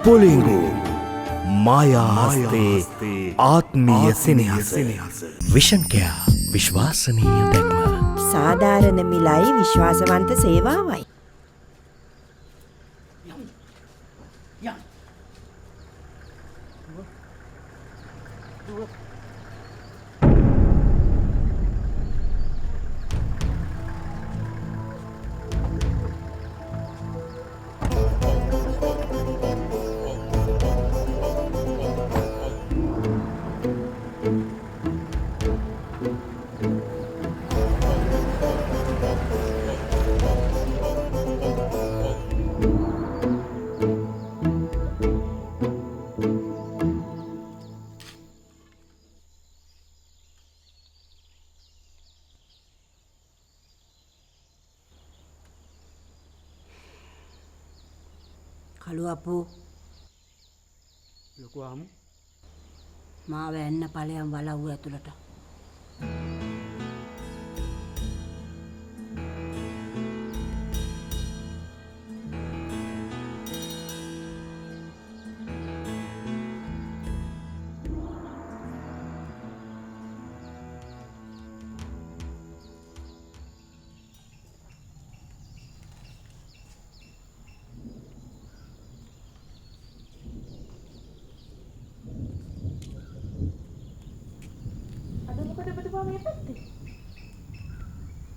පොලිංගු මායාහස්තේ ආත්මීය සෙනෙහස. Vision care විශ්වාසනීය දැක්ම. සාධාරණ මිලයි විශ්වාසවන්ත සේවාවයි. කළු අපෝ ලොකු ආමු මාව එන්න ඵලයන් වලව්ව ඇතුළට.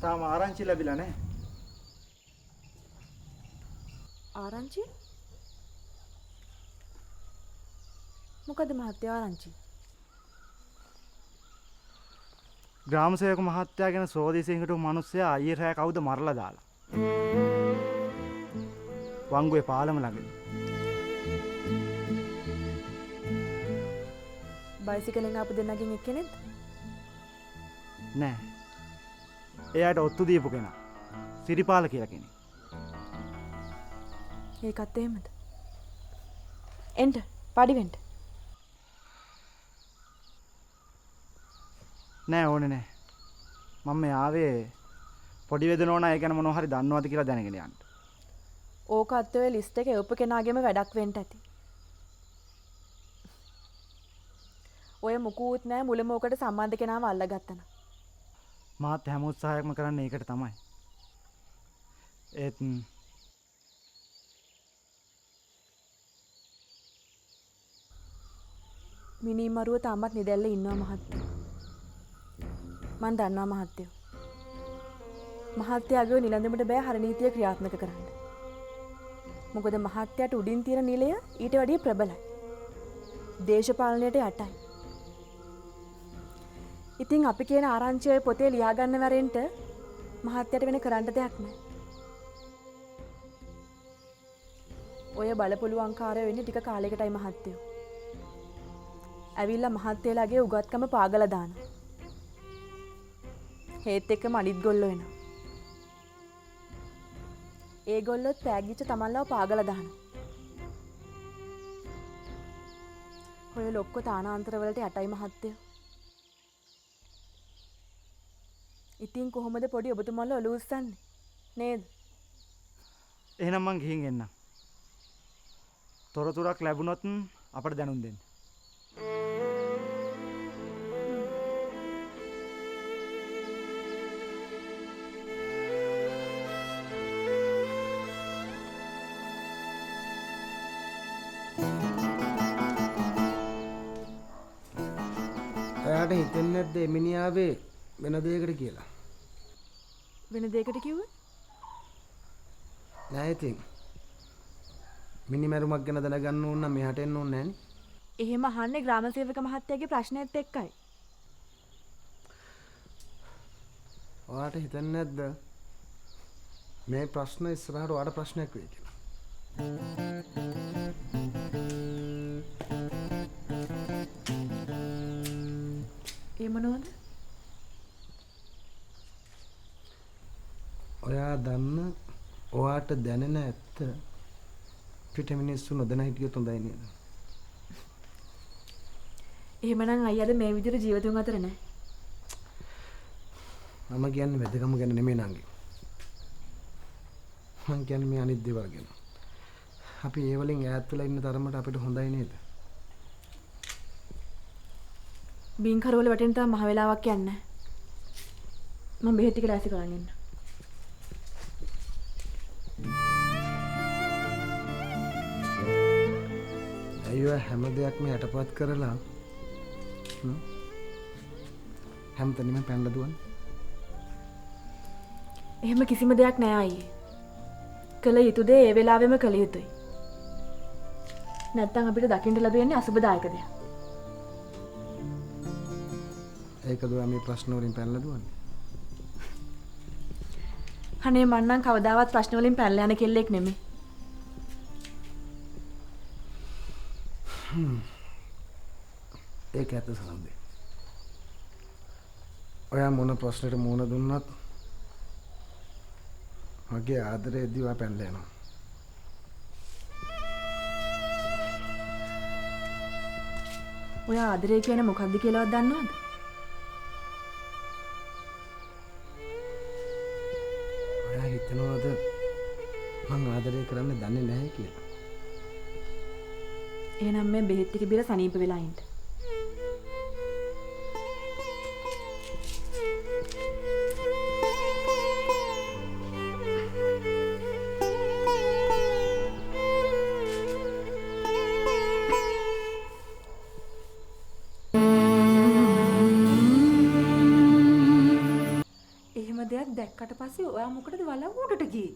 තාම ආරංචි ලැබිලා නැහැ. ආරංචි? මොකද මහත්තයා ආරංචි? ග්‍රාම සේවක මහත්තයා ගැන සෝදිසියෙන් හිටපු මිනිස්සයා අයියේ රෑ කවුද මරලා දාලා. වංගුවේ පාලම ළඟදී. බයිසිකලෙන් ආපු දෙන්නගෙන් එක්කෙනෙක්ද? නෑ. එයාට ඔත්තු දීපු කෙනා. සිරිපාල කියලා කෙනෙක්. ඒකත් එහෙමද? එන්ට පඩි වෙන්න. නෑ ඕනේ නෑ. මම මේ ආවේ පොඩි වේදනෝනා ඒ ගැන මොනවා හරි දන්නවද කියලා දැනගෙන යන්න. ඕක අත්වේ ලිස්ට් එකේ ඔප කෙනාගේම වැඩක් වෙන්න ඇති. ඔය මුකුත් නෑ මුලම ඕකට සම්බන්ධ කෙනාව අල්ලගත්තා. මාත් හැම උත්සාහයක්ම කරන්නේ ඒකට තමයි. ඒත් මිනී මරුව තාමත් නිදැල්ලේ ඉන්නවා මහත්තයෝ. මං දන්නවා මහත්තයෝ. මහත්තයාගේ නිලඳුමට බෑ හරණීතිය ක්‍රියාත්මක කරන්න. මොකද මහත්තයාට උඩින් තියෙන නිලය ඊට වැඩිය ප්‍රබලයි. දේශපාලනයට යටයි. ඉතින් අපි කියන ආරංචිය පොතේ ලියාගන්න වරෙන්ට මහත්තයට වෙන කරන්න දෙයක් නැහැ. ඔය බලපොළුවන්කාරය වෙන්නේ ටික කාලයකටයි මහත්තයෝ. ඇවිල්ලා මහත්තයලාගේ උගත්කම පාගලා දානවා. හේත් එක්කම අනිත් ගොල්ලෝ එනවා. ඒගොල්ලොත් පෑගිච්ච තමන්ලව පාගලා දානවා. ඔය ලොක්ක තානාන්තරවලට යටයි මහත්තයෝ. ඉතින් කොහොමද පොඩි ඔබතුමල්ල ඔලුව උස්සන්නේ නේද? එහෙනම් මං ගිහින් එන්නම්. තොරතුරක් ලැබුණොත් අපට දැනුම් දෙන්න. එයාට හිතෙන්නේ නැද්ද එමිනියාවේ වෙන දෙයකට කියලා? වෙන දෙයකට කිව්වේ? නෑ ඉතින්. මිනිමරුමක් ගැන දැනගන්න ඕන නම් මෙහාට එන්න ඕනේ නෑනේ. එහෙම අහන්නේ ග්‍රාම සේවක මහත්තයාගේ ප්‍රශ්නයත් එක්කයි. ඔයාට හිතෙන්නේ නැද්ද මේ ප්‍රශ්න ඉස්සරහට ඔයාට ප්‍රශ්නයක් වෙයි කියලා? ඒ මොනවද? ඔයා දන්න ඔයාට දැනෙන ඇත්ත පිට මිනිස්සු නොදැන හිටියොත් හොඳයි නේද? එහෙමනම් අයියාද මේ විදිහට ජීවිතුන් අතර නැහැ. මම කියන්නේ වැදගම ගැන නෙමෙයි නංගි. මං කියන්නේ මේ අනිත් දේවල් ගැන. අපි ඒ වලින් ඈත් වෙලා ඉන්න තරමට අපිට හොඳයි නේද? බින්කරවල වැටෙන තාම මහ වෙලාවක් යන්නේ නැහැ. මම බෙහෙත් ටික රැසි කරන් ඉන්න. අයියෝ හැම දෙයක්ම යටපත් කරලා හැමතැනම පැනලා දුවන්නේ. එහෙම කිසිම දෙයක් නෑ අයියේ. කළ යුතු දේ ඒ වෙලාවෙම කළ යුතුයි. නැත්තම් අපිට දකින්න ලැබෙන්නේ අසුබදායක දෙයක්. ඒකද මේ ප්‍රශ්න වලින් පැනලා දුවන්නේ. අනේ මං නම් කවදාවත් ප්‍රශ්න වලින් පැනලා යන කෙල්ලෙක් නෙමෙයි. ඒක ඇත්ත සම්දේ. ඔයා මොන ප්‍රශ්නෙට මුහුණ දුන්නත් මගේ ආදරේ දිවා පැනලා යනවා. ඔයා ආදරේ කියන්නේ මොකක්ද කියලාවත් දන්නවද? ඔයා හිතනවද මං ආදරේ කරන්නේ දන්නේ නැහැ කියලා? එහෙනම් මේ බෙහෙත් ටික බීලා සනීප වෙලා ඉන්න. එහෙම දෙයක් දැක්කට පස්සේ ඔයා මොකටද වලව්වට ගියේ?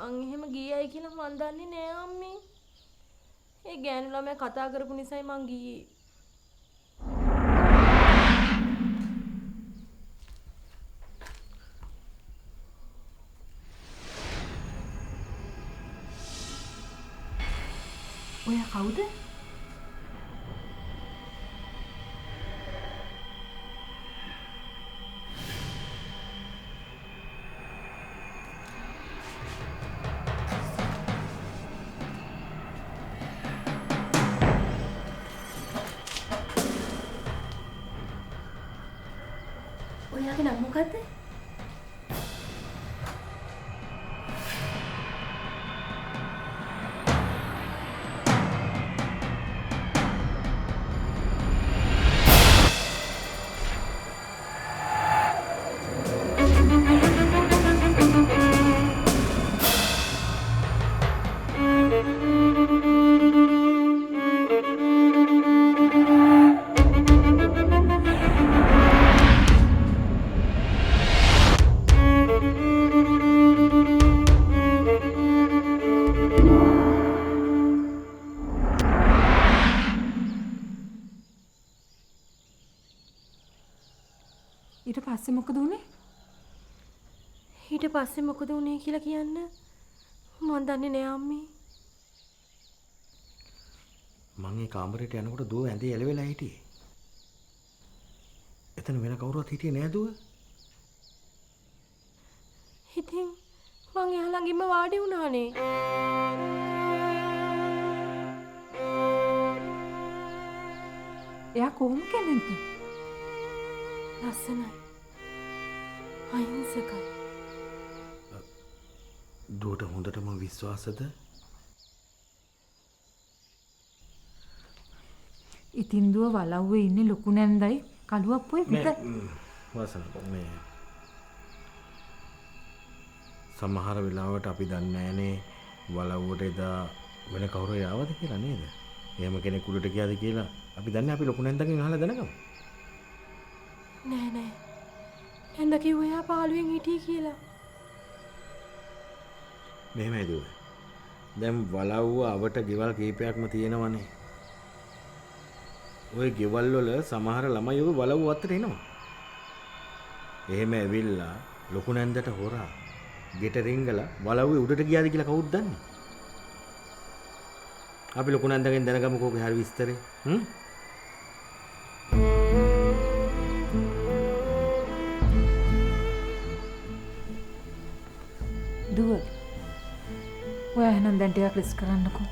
අන් එහෙම ගියයි කියලා මන් දන්නේ නෑ අම්මේ. ඒ ගෑනු ළමයා කතා කරපු නිසායි මං ගියේ. ඔයා කවුද? ඔයාගේ නම මොකද්ද? ඊට පස්සේ මොකද උනේ? ඊට පස්සේ මොකද වුනේ කියලා කියන්න මන් දන්නේ නෑ අම්මේ. මං ඒ කාමරේට යනකොට දුව ඇඳේ එලවෙලා හිටියේ. එතන වෙන කවුරුවත් හිටියේ නෑ දුව. ඉතින් මං එයා ළඟින්ම වාඩි වුණානේ. එයා කොහොම කෙනෙක්ද? ලස්සනයි. අහිංසකයි. දුවට හොඳටම විශ්වාසද? ඉතින් දුව වලව්වේ ඉන්නේ ලොකු නැන්දයි කළුවප්පුවේ පිට. වසන මේ සමහර වෙලාවට අපි දන්නේ නැහනේ වලව්වට එදා වෙන කවුරු ආවද කියලා නේද? එහෙම කෙනෙක් උඩට ගියාද කියලා අපි දන්නේ අපි ලොකු නැන්දගෙන් අහලා දැනගමු. නෑ නෑ. නැන්ද කිව්වා එයා පාළුවෙන් හිටියේ කියලා. මෙහෙමයි දුව. දැන් වලව්ව අවට ගෙවල් කීපයක්ම තියෙනවනේ. ওই ගෙවල් වල සමහර ළමයි ඔබ වලව්ව අතට එනවා. එහෙම ඇවිල්ලා ලොකු නැන්දට හොරා ගෙට රිංගලා වලව්වේ උඩට ගියාද කියලා කවුද දන්නේ? අපි ලොකු නැන්දගෙන් දැනගමුකෝ ඔගේ හරි විස්තරේ. දුව ඔයා එහෙනම් දැන් ටිකක් රිස්ක් කරන්නකෝ.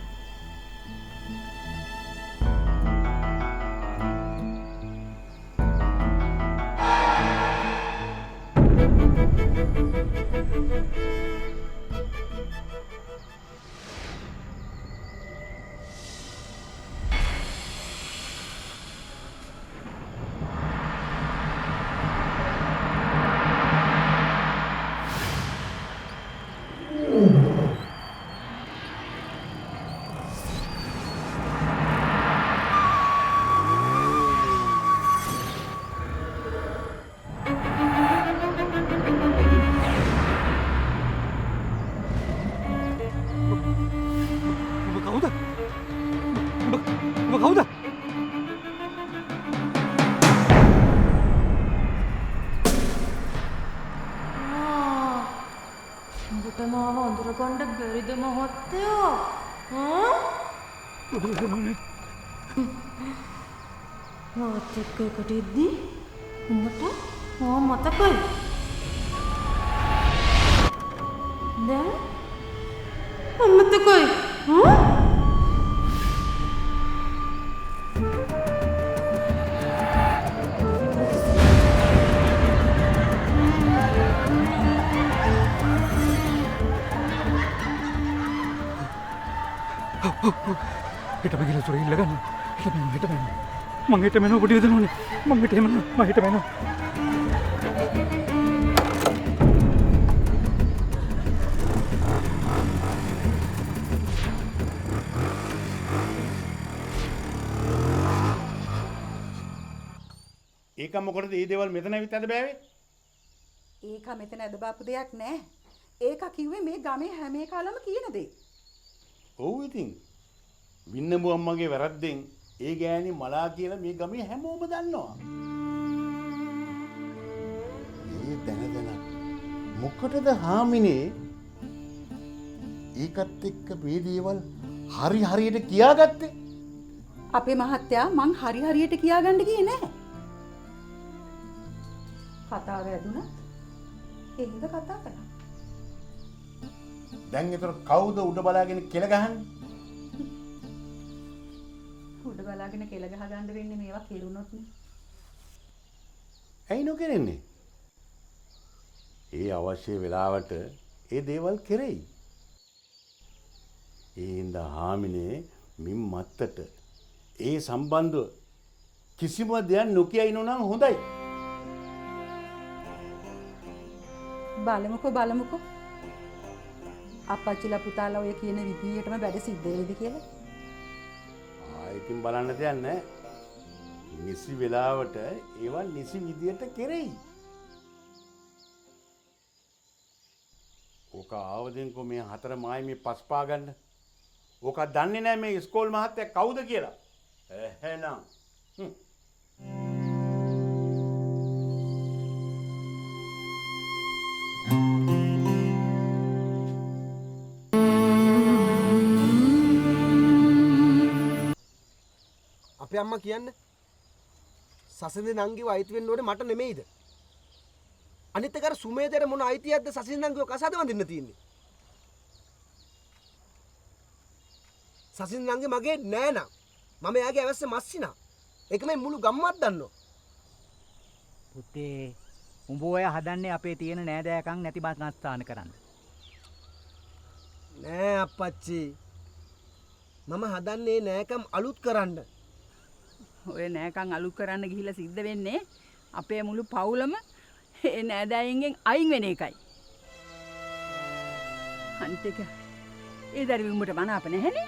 උඹට මාව අඳුරගන්න බැරිද මහත්තයෝ? මාත් එක්ක එකට ඉද්දි උඹට මා මතකයි. දැන් අමතකයි. හිටපන් කියලා සොරේ ඉල්ල ගන්න. හිටපන්. මං හිට මෙන්න පොඩි වෙදන ඕනේ. මං හිට මෙන්න. ඒක මොකටද මේ දේවල් මෙතන ඇවිත් අද බෑවේ? ඒක මෙතන අද බාපු දෙයක් නෑ. ඒක කිව්වේ මේ ගමේ හැම එකලම කියන දේ. ඔව් ඉතින් වින්නඹු අම්මගේ වැරද්දෙන් ඒ ගෑණි මලා කියලා මේ ගමේ හැමෝම දන්නවා. ඒ දැන මොකටද හාමිනේ ඒකත් එක්ක මේ දේවල් හරියට කියාගත්තේ? අපේ මහත්තයා මං හරියට කියාගන්න ගියේ නෑ. කතාව ඇදුණා. ඒ හින්දා කතා කළා. දැන් ඒතර කවුද උඩ බලාගෙන කෙල ගහන්නේ? උඩ බලාගෙන කෙල ගහ ගන්න වෙන්නේ මේවා කෙරුණොත් නේ. ඇයි නොකරන්නේ? ඒ අවශ්‍ය වෙලාවට ඒ දේවල් කෙරෙයි. ඒ හින්දා හාමිනේ මින් මත්තට ඒ සම්බන්ධව කිසිම දෙයක් නොකිය ඉන්නනම් හොඳයි. බලමුකෝ. අප්පච්චිලා පුතාලා ඔය කියන විදියටම වැඩ සිද්ධ වෙයිද කියලා. ඉතින් බලන්න දෙයක් නැහැ. නිසි වෙලාවට ඒවා නිසි විදියට කෙරෙයි. ඕක ආවදෙන්කෝ මේ හතර මායි මේ පස් පා ගන්න. ඕක දන්නේ නැහැ මේ ඉස්කෝල් මහත්තයා කවුද කියලා. එහෙනම් අපේ අම්මා කියන්නේ සසඳේ නංගිව අයිති වෙන්න ඕනේ මට නෙමෙයිද? අනිත් එක අර සුමේදේට මොන අයිතියක්ද සසඳේ නංගිව කසාද වඳින්න තියෙන්නේ? සසඳේ නංගි මගේ නෑනා. මම එයාගේ අවශ්‍ය මස්සිනා. ඒක මේ මුළු ගම්මත් දන්නවා. පුතේ උඹ ඔය හදන්නේ අපේ තියෙන නෑදෑකම් නැති බස් නස්ථාන කරන්න. නෑ අප්පච්චි. මම හදන්නේ නෑකම් අලුත් කරන්න. ඔය නෑකම් අලුත් කරන්න ගිහිල්ලා සිද්ධ වෙන්නේ අපේ මුළු පවුලම ඒ නෑදෑයින්ගෙන් අයින් වෙන එකයි. අනිත් එක ඒ දරුවෝ උඹට මනාප නැහැනේ.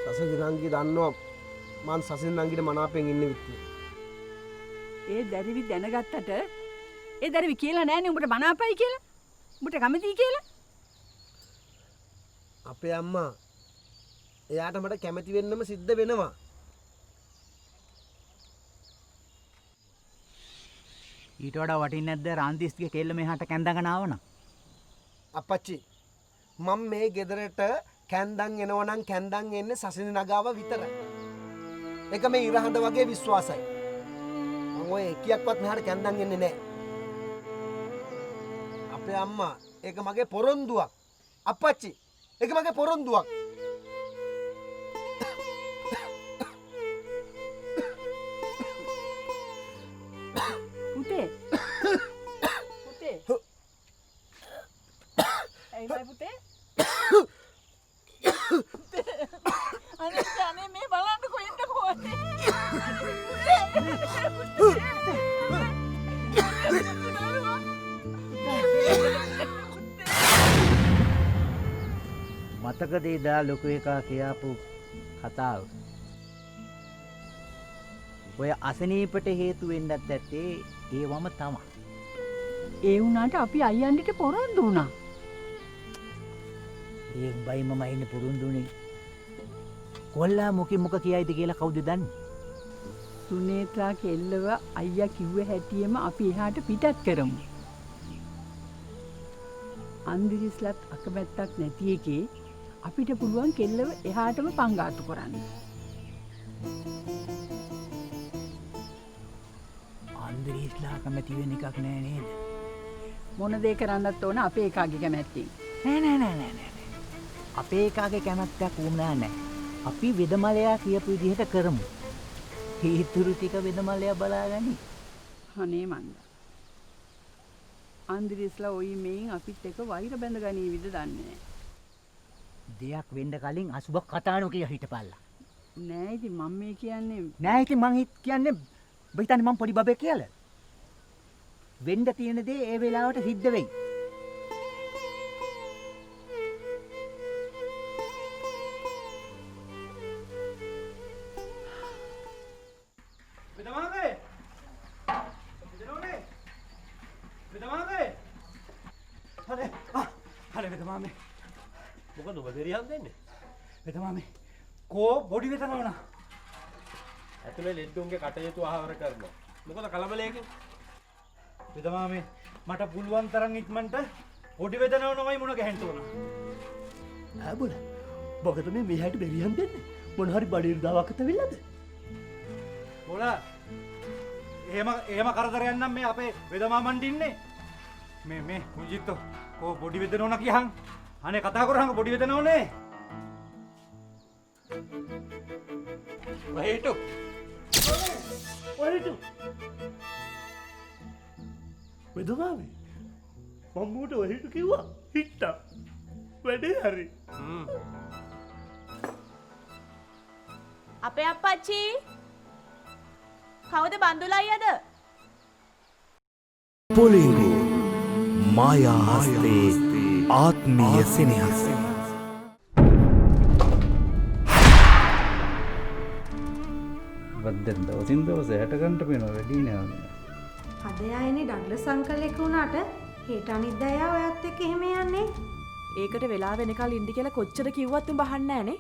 සසඳේ නංගි දන්නවා මං සසඳේ නංගිට මනාපෙන් ඉන්නේ විත්තිය. ඒ දරුවි දැනගත්තට ඒ දරුවි කියලා නෑනේ උඹට මනාපයි කියලා. උඹට කැමතියි කියලා. අපේ අම්මා එයාට මට කැමති වෙන්නම සිද්ධ වෙනවා. ඊට වඩා වටින්නේ නැද්ද රාන්දිස්ගේ කෙල්ල මෙහාට කැන්දගෙන ආවනම්? අප්පච්චි මම මේ ගෙදරට කැන්දන් එනවනම් කැන්දන් එන්නේ සසඳේ නගාව විතරයි. ඒක මේ ඉරහඳ වගේ විශ්වාසයි. මම ඔය එකියක්වත් මෙහාට කැන්දන් එන්නේ නැහැ. අපේ අම්මා ඒක මගේ පොරොන්දුවක්. අප්පච්චි ඒක මගේ පොරොන්දුවක්. පුතේ ඇයි පුතේ? අනේ මේ බලන්න කොහෙන්ද කොහොමද? මතකද එදා ලොකු එකා කියාපු කතාව? ඔය අසනීපට හේතු වෙන්නත් ඇත්තේ ඒවම තමයි. ඒ වුණාට අපි අයියන්ට පොරොන්දු වුණා. ඒ බයිමම ඉන්න පුරුන්දුනේ. කොල්ලා මොකෙ මොක කියයිද කියලා කවුද දන්නේ? සුනේත්‍රා කෙල්ලව අයියා කිව්ව හැටියෙම අපි එහාට පිටත් කරමු. අන්දිරිස්ලත් අකමැත්තක් නැති එකේ අපිට පුළුවන් කෙල්ලව එහාටම පංගාතු කරන්න. අන්දිරිස්ලා කැමති වෙන එකක් නෑ නේද? මොන දේ කරන්නත් ඕන අපේ එකාගේ කැමැත්තෙන්. නෑ. අපේ එකාගේ කැමැත්තක් වුණා නෑ. අපි වෙදමලයා කියපු විදිහට කරමු. හේතුරු ටික වෙදමලයා බලාගනි. අනේ මන්දා. අන්දිරිස්ලා ඔයි මේන් අපිත් එක්ක වෛර බැඳ ගනීවිද දන්නේ නෑ. දෙයක් වෙන්න කලින් අසුබ කතා නොකිය හිටපල්ලා. නෑ ඉතින් මම මේ කියන්නේ නෑ ඉතින් මං කියන්නේ ඔබ හිතන්නේ මං පොඩි බබෙක් කියලා? වෙන්න තියෙන දේ ඒ වෙලාවට සිද්ධ වෙයි. වෙදමාමේ! වෙදමාමේ! හරි වෙදමාමේ. මොකද ඔබ දෙරියන් දෙන්නේ? වෙදමාමේ. කෝ බොඩි වෙතන වුණා. ඇතුලේ ලෙඩ්ඩුන්ගේ කටයුතු ආවර කරනවා. මොකද කලබලයකින්? වෙදමාමේ මට පුළුවන් තරම් ඉක්මනට බොඩි වෙතනවමයි මුණ ගැහෙන්න ඕන. ආබුල. මොකද මේ මෙහාට දෙරියන් දෙන්නේ? මොන හරි බඩේ දාවක් තවිල්ලද? බෝල. එහෙම කරදරයක් නම් මේ අපේ වෙදමාමන්ට ඉන්නේ. මේ කුජිත්තෝ කෝ බොඩි වෙතන ඕන කියහන්. අනේ කතා කරහන් බොඩි වෙතන ඕනේ. වහිටු. වෙදමාමේ. මම්මුට වහිටු කිව්වා. හිට්ටා. වැඩේ හරි. අපේ අප්පච්චි කවුද බන්දුලා අයියද? පොලිංගු මායා හස්තේ ආත්මීය සෙනෙහස. වද්දෙන් දවසින් දවස 60 ගන්න වෙනවා වැඩි නෑ. අද ආයනේ ඩග්ලස් අංකල් එක්ක වුණාට හෙට අනිද්දා ඔයත් එක්ක එහෙම යන්නේ. ඒකට වෙලා වෙනකල් ඉන්න කියලා කොච්චර කිව්වත් උඹ අහන්නේ නැහනේ.